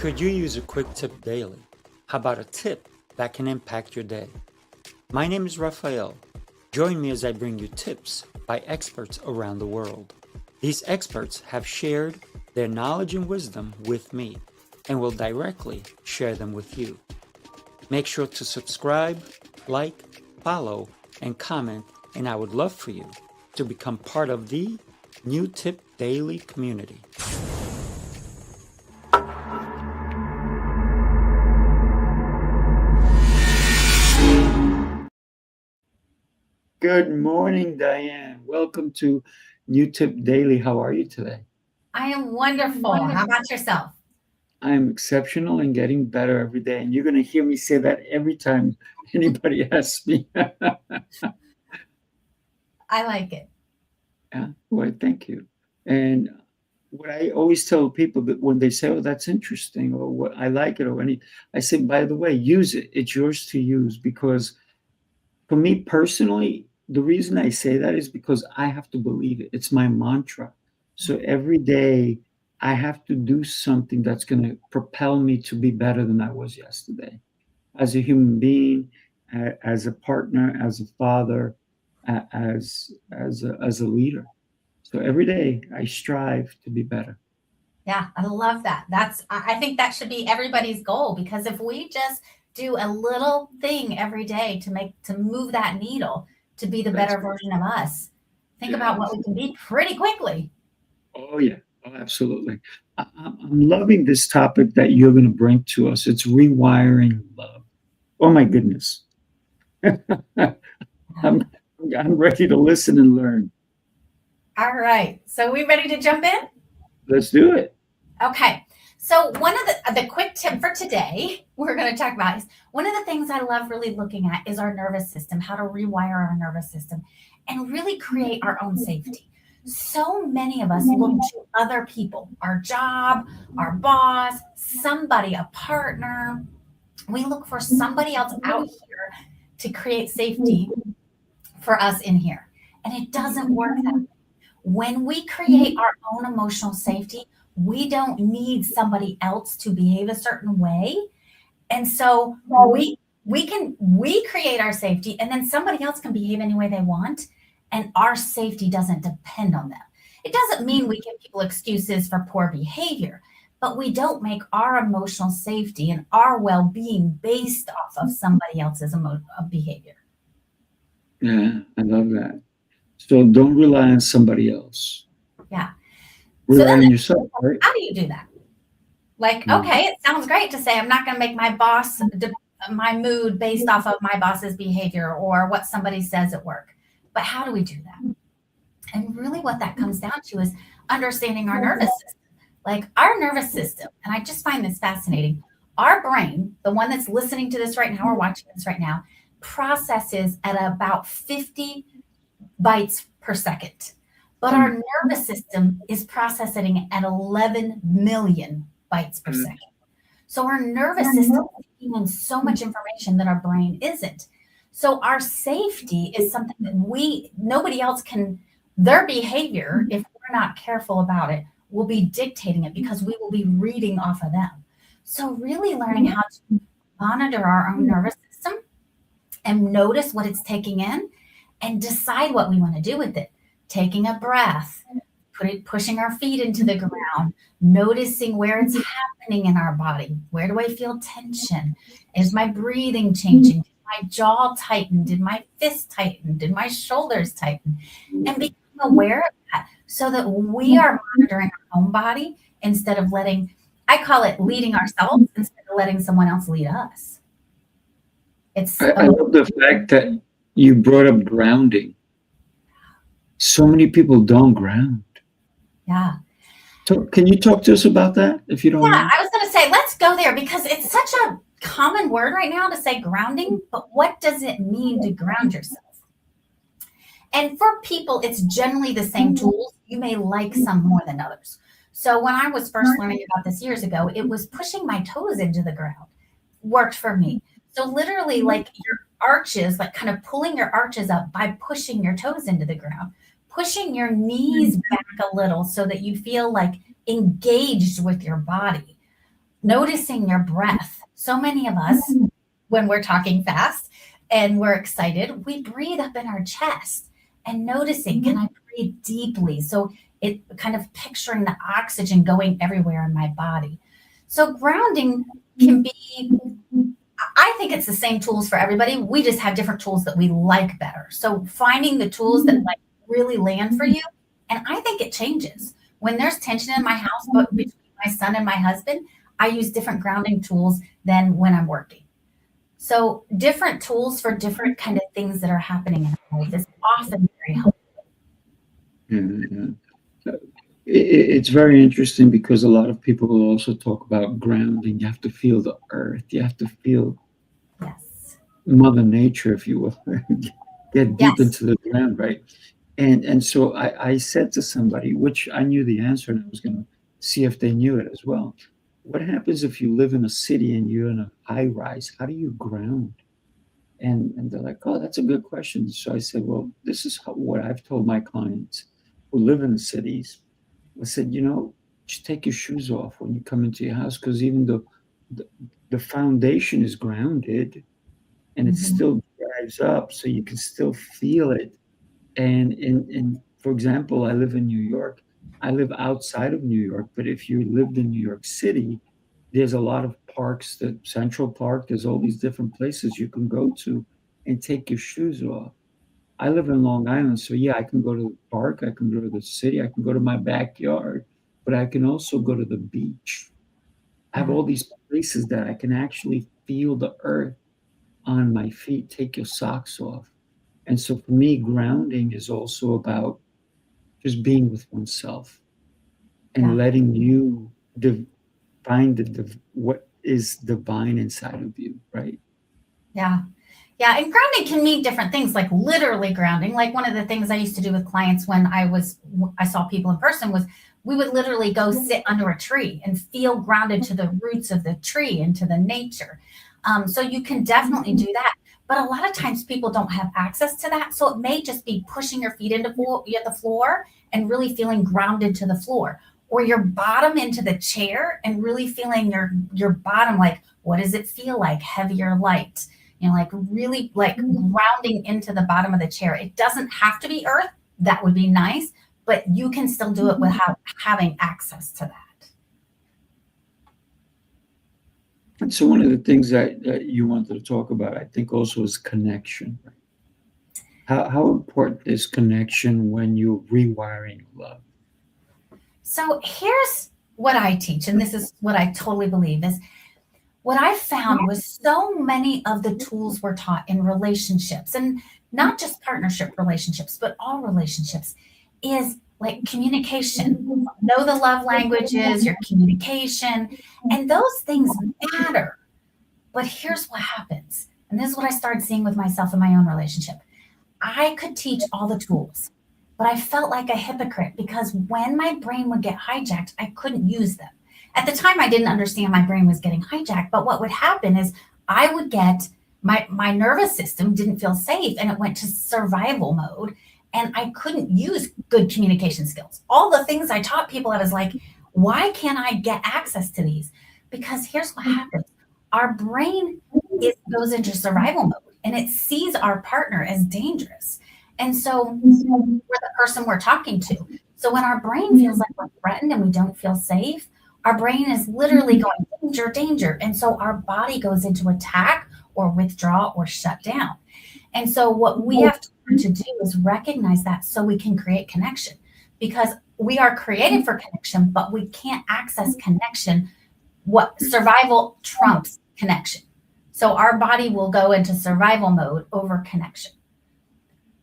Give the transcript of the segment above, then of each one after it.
Could you use a quick tip daily? How about a tip that can impact your day? My name is Raphael. Join me as I bring you tips by experts around the world. These experts have shared their knowledge and wisdom with me and will directly share them with you. Make sure to subscribe, like, follow, and comment, and I would love for you to become part of the New Tip Daily community. Good morning, Diane. Welcome to New Tip Daily. How are you today? I am wonderful. How about yourself? I am exceptional and getting better every day. And you're going to hear me say that every time anybody asks me. I like it. Yeah, well, thank you. And what I always tell people that when they say, "Oh, that's interesting," or "What I like it," or any, I say, by the way, use it. It's yours to use, because for me personally, the reason I say that is because I have to believe it. It's my mantra. So every day I have to do something that's going to propel me to be better than I was yesterday, as a human being, as a partner, as a father, as a leader. So every day I strive to be better. Yeah, I love that. I think that should be everybody's goal, because if we just do a little thing every day to move that needle to be the That's better version of us, think about what yes. we can be pretty quickly. Oh yeah. Oh, absolutely. I'm loving this topic that you're going to bring to us. It's rewiring love. Oh my goodness. I'm I'm ready to listen and learn. All right. So we ready to jump in? Let's do it. Okay. So one of the quick tip for today we're going to talk about is one of the things I love really looking at is our nervous system, how to rewire our nervous system and really create our own safety. So many of us look to other people, our job, our boss, somebody, a partner. We look for somebody else out here to create safety for us in here. And it doesn't work that way. When we create our own emotional safety, we don't need somebody else to behave a certain way. And so we create our safety, and then somebody else can behave any way they want, and our safety doesn't depend on them. It doesn't mean we give people excuses for poor behavior, but we don't make our emotional safety and our well-being based off of somebody else's behavior. Yeah, I love that. So don't rely on somebody else. Yeah. So Rely then on yourself, right? how do you do that? Like, Mm. okay, it sounds great to say I'm not going to make my mood based off of my boss's behavior or what somebody says at work. But how do we do that? And really what that comes down to is understanding our nervous system. Like our nervous system, and I just find this fascinating. Our brain, the one that's listening to this right now or watching this right now, processes at about 50 bytes per second. But our nervous system is processing at 11 million bytes per second. So our nervous system is taking in so much information that our brain isn't. So our safety is something that nobody else can, their behavior, if we're not careful about it, will be dictating it because we will be reading off of them. So really learning how to monitor our own nervous system and notice what it's taking in and decide what we want to do with it. Taking a breath, pushing our feet into the ground, noticing where it's happening in our body. Where do I feel tension? Is my breathing changing? Did my jaw tighten? Did my fist tighten? Did my shoulders tighten? And become aware of that so that we are monitoring our own body instead of I call it leading ourselves instead of letting someone else lead us. I love the fact that you brought up grounding. So many people don't ground. Yeah. Can you talk to us about that, if you don't mind? Yeah, I was going to say, let's go there because it's such a common word right now to say grounding, but what does it mean to ground yourself? And for people, it's generally the same tools. You may like some more than others. So when I was first learning about this years ago, it was pushing my toes into the ground worked for me. So literally like your arches, like kind of pulling your arches up by pushing your toes into the ground, pushing your knees back a little so that you feel like engaged with your body. noticing your breath. So many of us, when we're talking fast and we're excited, we breathe up in our chest and noticing, can I breathe deeply? So it kind of picturing the oxygen going everywhere in my body. So grounding can be, I think it's the same tools for everybody. We just have different tools that we like better. So finding the tools that like really land for you. And I think it changes. When there's tension in my house, but between my son and my husband, I use different grounding tools than when I'm working. So different tools for different kind of things that are happening in our life is often very helpful. It's very interesting because a lot of people will also talk about grounding. You have to feel the earth. You have to feel Yes. Mother Nature, if you will, get deep Yes. into the ground, right? And so I said to somebody, which I knew the answer, and I was going to see if they knew it as well. What happens if you live in a city and you're in a high rise? How do you ground? And they're like, oh, that's a good question. So I said, well, this is what I've told my clients who live in the cities. I said, just take your shoes off when you come into your house, because even though the foundation is grounded and it still drives up, so you can still feel it. And for example, I live in New York. I live outside of New York, but if you lived in New York City, there's a lot of parks, the Central Park, there's all these different places you can go to and take your shoes off. I live in Long Island, so yeah, I can go to the park, I can go to the city, I can go to my backyard, but I can also go to the beach. I have Yeah. all these places that I can actually feel the earth on my feet, take your socks off. And so for me, grounding is also about just being with oneself and Yeah. letting you find what is divine inside of you, right? Yeah. Yeah. And grounding can mean different things, like literally grounding. Like one of the things I used to do with clients when I saw people in person was we would literally go sit under a tree and feel grounded to the roots of the tree and to the nature. So you can definitely do that. But a lot of times people don't have access to that. So it may just be pushing your feet into the floor and really feeling grounded to the floor, or your bottom into the chair and really feeling your bottom, like, what does it feel like? Heavier, light, like really like grounding into the bottom of the chair. It doesn't have to be earth. That would be nice, but you can still do it without having access to that. And so one of the things that you wanted to talk about, I think also is connection. How important is connection when you're rewiring love? So here's what I teach, and this is what I totally believe is what I found was so many of the tools we're taught in relationships, and not just partnership relationships, but all relationships, is like communication. Know the love languages, your communication, and those things matter. But here's what happens. And this is what I started seeing with myself in my own relationship. I could teach all the tools, but I felt like a hypocrite because when my brain would get hijacked, I couldn't use them. At the time, I didn't understand my brain was getting hijacked, but what would happen is I would get my nervous system didn't feel safe and it went to survival mode, and I couldn't use good communication skills. All the things I taught people, I was like, why can't I get access to these? Because here's what happens. Our brain goes into survival mode and it sees our partner as dangerous. And so we're the person we're talking to. So when our brain feels like we're threatened and we don't feel safe, our brain is literally going danger, danger. And so our body goes into attack or withdraw or shut down. And so what we have to learn to do is recognize that so we can create connection, because we are created for connection, but we can't access connection. What survival trumps connection. So our body will go into survival mode over connection.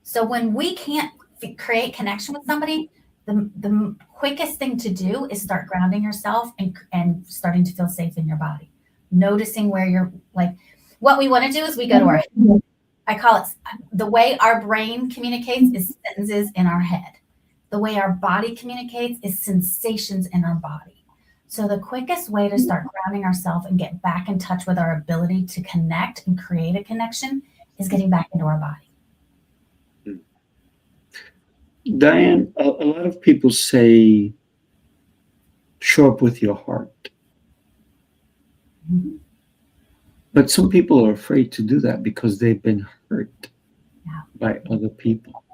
So when we can't create connection with somebody, the quickest thing to do is start grounding yourself and starting to feel safe in your body. Noticing where you're like, what we want to do is we go to our head. I call it the way our brain communicates is sentences in our head. The way our body communicates is sensations in our body. So the quickest way to start grounding ourselves and get back in touch with our ability to connect and create a connection is getting back into our body. Diane, a lot of people say, show up with your heart. But some people are afraid to do that because they've been hurt Yeah. by other people.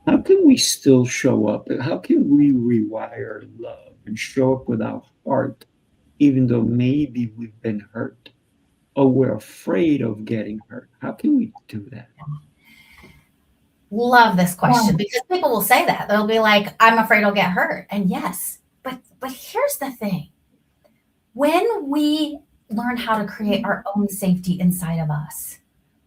How can we still show up? How can we rewire love and show up with our heart, even though maybe we've been hurt or we're afraid of getting hurt? How can we do that? Love this question because people will say that. They'll be like, I'm afraid I'll get hurt. And yes, but here's the thing. When we learn how to create our own safety inside of us,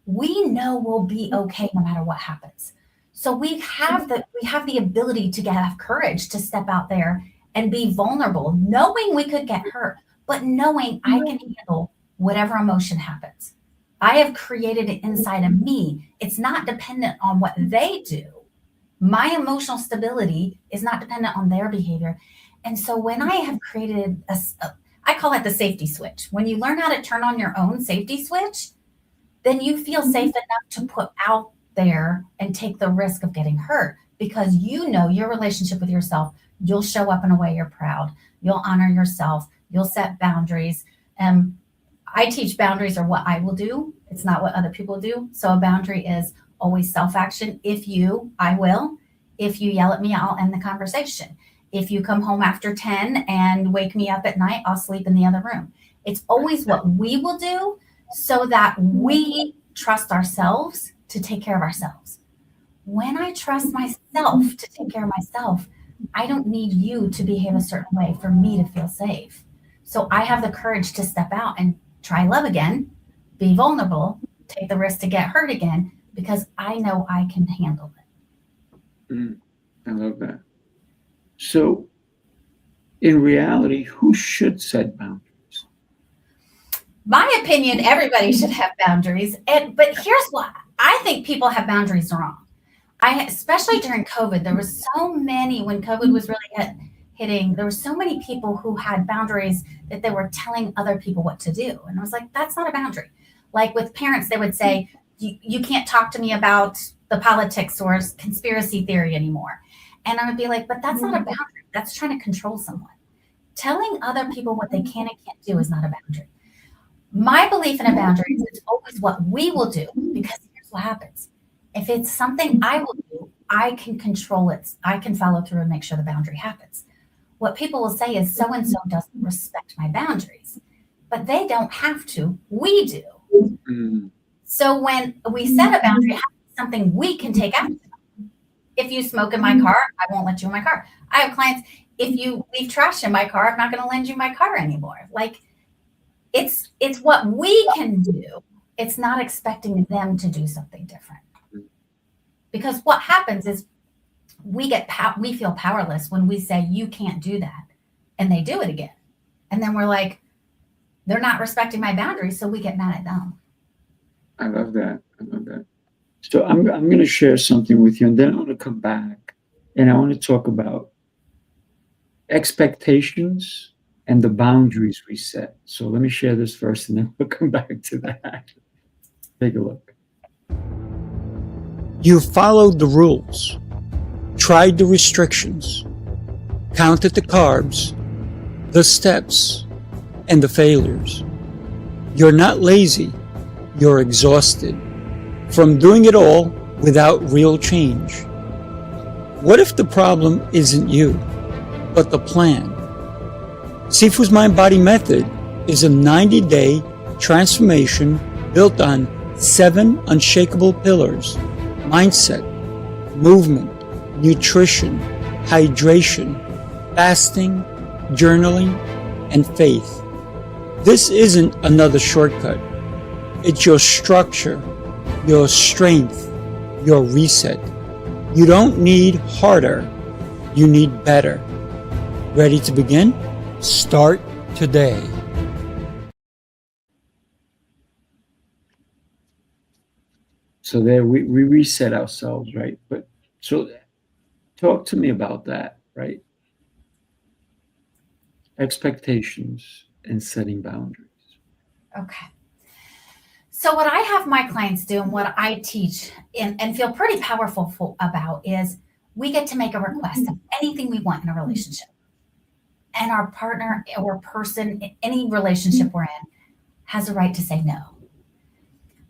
we know we'll be okay no matter what happens. So we have the ability to have courage to step out there and be vulnerable, knowing we could get hurt, but knowing I can handle whatever emotion happens. I have created it inside of me. It's not dependent on what they do. My emotional stability is not dependent on their behavior. And so when I have created I call it the safety switch. When you learn how to turn on your own safety switch, then you feel safe enough to put out there and take the risk of getting hurt because you know your relationship with yourself. You'll show up in a way you're proud. You'll honor yourself. You'll set boundaries. I teach boundaries are what I will do. It's not what other people do. So a boundary is always self-action. I will. If you yell at me, I'll end the conversation. If you come home after 10 and wake me up at night, I'll sleep in the other room. It's always what we will do so that we trust ourselves to take care of ourselves. When I trust myself to take care of myself, I don't need you to behave a certain way for me to feel safe. So I have the courage to step out and try love again, be vulnerable, take the risk to get hurt again, because I know I can handle it. I love that. So, in reality, who should set boundaries? My opinion, everybody should have boundaries. But here's what I think: people have boundaries wrong. Especially during COVID, there was so many when COVID was really hitting. There were so many people who had boundaries that they were telling other people what to do, and I was like, that's not a boundary. Like with parents, they would say, you can't talk to me about the politics or conspiracy theory anymore. And I would be like, but that's not a boundary. That's trying to control someone. Telling other people what they can and can't do is not a boundary. My belief in a boundary is it's always what we will do, because here's what happens. If it's something I will do, I can control it. I can follow through and make sure the boundary happens. What people will say is so-and-so doesn't respect my boundaries, but they don't have to. We do. Mm. So when we set a boundary, it has to be something we can take action. If you smoke in my car, I won't let you in my car. I have clients, if you leave trash in my car, I'm not going to lend you my car anymore. Like it's what we can do. It's not expecting them to do something different. Because what happens is we feel powerless when we say you can't do that, and they do it again. And then we're like, they're not respecting my boundaries, so we get mad at them. I love that. I love that. So I'm going to share something with you, and then I want to come back, and I want to talk about expectations and the boundaries we set. So let me share this first, and then we'll come back to that. Take a look. You followed the rules, tried the restrictions, counted the carbs, the steps, and the failures. You're not lazy, you're exhausted from doing it all without real change. What if the problem isn't you, but the plan? Sifu's Mind Body Method is a 90-day transformation built on 7 unshakable pillars: mindset, movement, nutrition, hydration, fasting, journaling, and faith. This isn't another shortcut. It's your structure, your strength, your reset. You don't need harder, you need better. Ready to begin? Start today. So there we reset ourselves, right? But so talk to me about that, right? Expectations and setting boundaries. Okay. So what I have my clients do and what I teach and feel pretty powerful about is we get to make a request of anything we want in a relationship. And our partner or person, any relationship we're in, has a right to say no.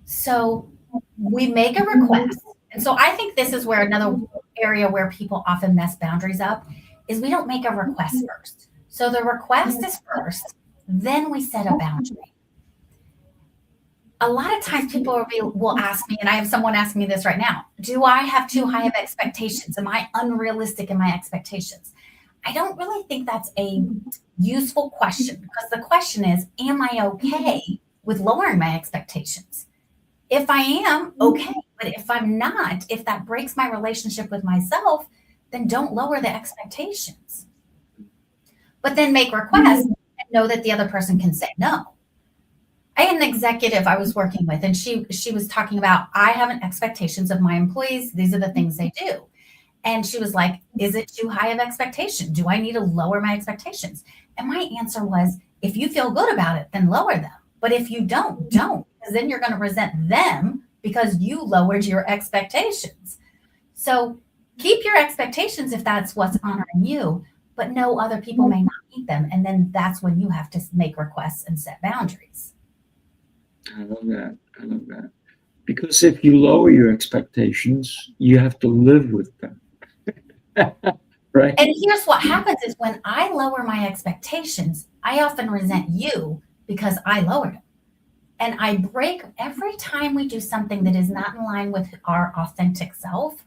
So we make a request. And so I think this is where another area where people often mess boundaries up is we don't make a request first. So the request is first, then we set a boundary. A lot of times people will ask me, and I have someone ask me this right now, do I have too high of expectations? Am I unrealistic in my expectations? I don't really think that's a useful question, because the question is, am I okay with lowering my expectations? If I am, okay. But if I'm not, if that breaks my relationship with myself, then don't lower the expectations. But then make requests and know that the other person can say no. I had an executive I was working with, and she was talking about, I have an expectations of my employees. These are the things they do. And she was like, is it too high of expectation? Do I need to lower my expectations? And my answer was, if you feel good about it, then lower them. But if you don't, because then you're going to resent them because you lowered your expectations. So keep your expectations if that's what's honoring you, but know other people may not meet them. And then that's when you have to make requests and set boundaries. I love that. I love that. Because if you lower your expectations, you have to live with them. Right? And here's what happens is when I lower my expectations, I often resent you because I lowered them. And I break every time we do something that is not in line with our authentic self,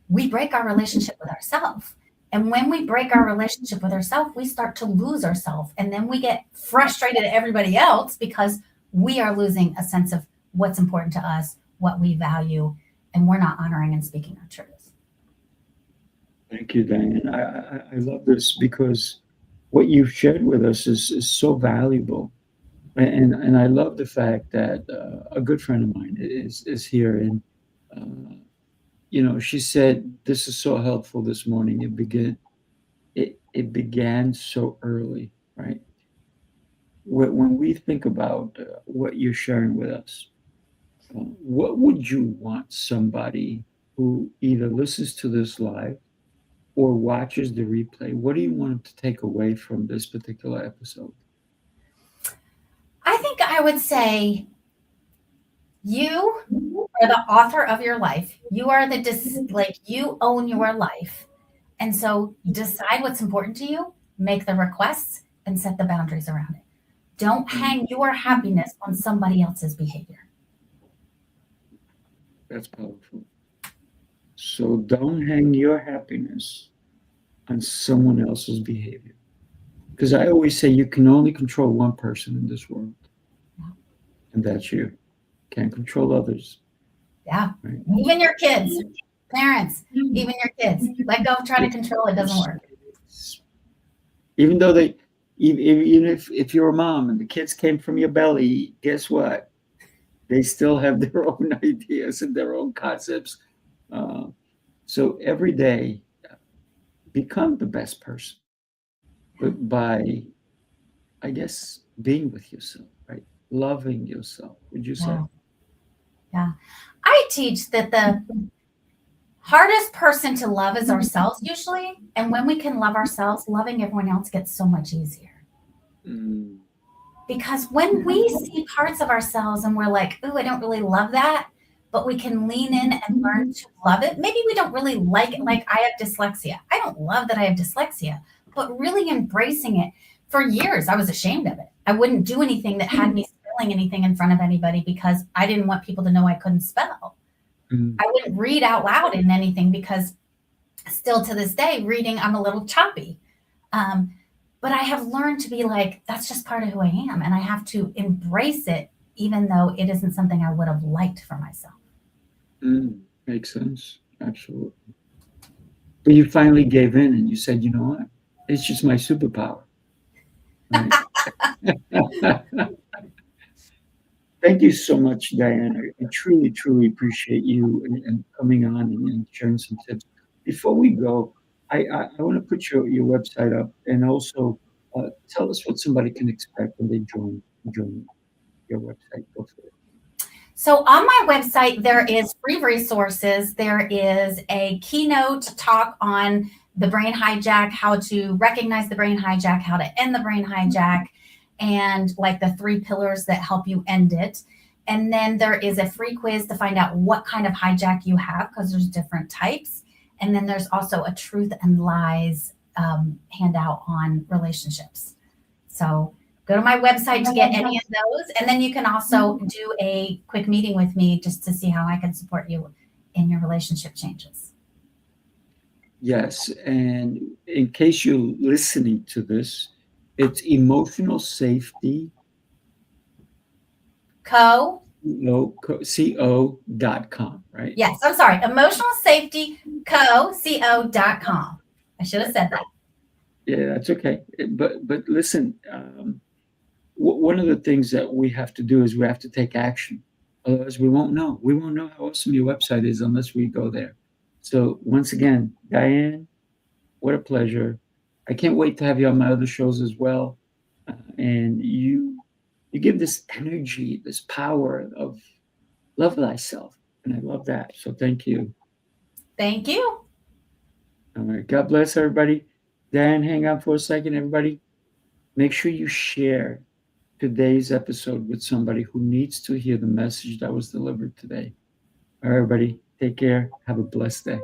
we break our relationship with ourselves. And when we break our relationship with ourselves, we start to lose ourselves. And then we get frustrated at everybody else because we are losing a sense of what's important to us, what we value, and we're not honoring and speaking our truth. Thank you, Diane. I love this because what you've shared with us is so valuable. And I love the fact that a good friend of mine is here. And, she said, this is so helpful this morning. It began so early, right? When we think about what you're sharing with us, what would you want somebody who either listens to this live or watches the replay, what do you want them to take away from this particular episode? I think I would say you are the author of your life. You are you own your life. And so decide what's important to you, make the requests, and set the boundaries around it. Don't hang your happiness on somebody else's behavior. That's powerful. So don't hang your happiness on someone else's behavior. Because I always say you can only control one person in this world. And that's you. Can't control others. Yeah. Right? Even your kids, parents, even your kids. Let go of trying to control it. Doesn't work. Even though even if you're a mom and the kids came from your belly, guess what? They still have their own ideas and their own concepts. So every day, become the best person, but by, I guess, being with yourself, right? Loving yourself, would you say? Yeah. I teach that the hardest person to love is ourselves usually. And when we can love ourselves, loving everyone else gets so much easier. Mm. Because when we see parts of ourselves and we're like, oh, I don't really love that, but we can lean in and learn to love it. Maybe we don't really like it. Like I have dyslexia. I don't love that I have dyslexia, but really embracing it. For years, I was ashamed of it. I wouldn't do anything that had me spelling anything in front of anybody because I didn't want people to know I couldn't spell. Mm. I wouldn't read out loud in anything because still to this day, reading, I'm a little choppy. But I have learned to be like, that's just part of who I am. And I have to embrace it, even though it isn't something I would have liked for myself. Makes sense. Absolutely. But you finally gave in and you said, you know what? It's just my superpower. Right? Thank you so much, Diane. I truly, truly appreciate you and coming on and sharing some tips. Before we go, I want to put your website up and also tell us what somebody can expect when they join your website. Go for it. So on my website, there is free resources. There is a keynote talk on the brain hijack, how to recognize the brain hijack, how to end the brain hijack. and like the 3 pillars that help you end it. And then there is a free quiz to find out what kind of hijack you have, because there's different types. And then there's also a truth and lies handout on relationships. So go to my website to get any of those. And then you can also do a quick meeting with me just to see how I can support you in your relationship changes. Yes. And in case you're listening to this, it's emotional safety. co.com, right? Yes, I'm sorry. Emotional Safety co.com. I should have said that. Yeah, that's okay. But listen, one of the things that we have to do is we have to take action. Otherwise, we won't know. We won't know how awesome your website is unless we go there. So once again, Diane, what a pleasure. I can't wait to have you on my other shows as well. And you give this energy, this power of love thyself. And I love that. So thank you. Thank you. All right. God bless everybody. Dan, hang on for a second, everybody. Make sure you share today's episode with somebody who needs to hear the message that was delivered today. All right, everybody. Take care. Have a blessed day.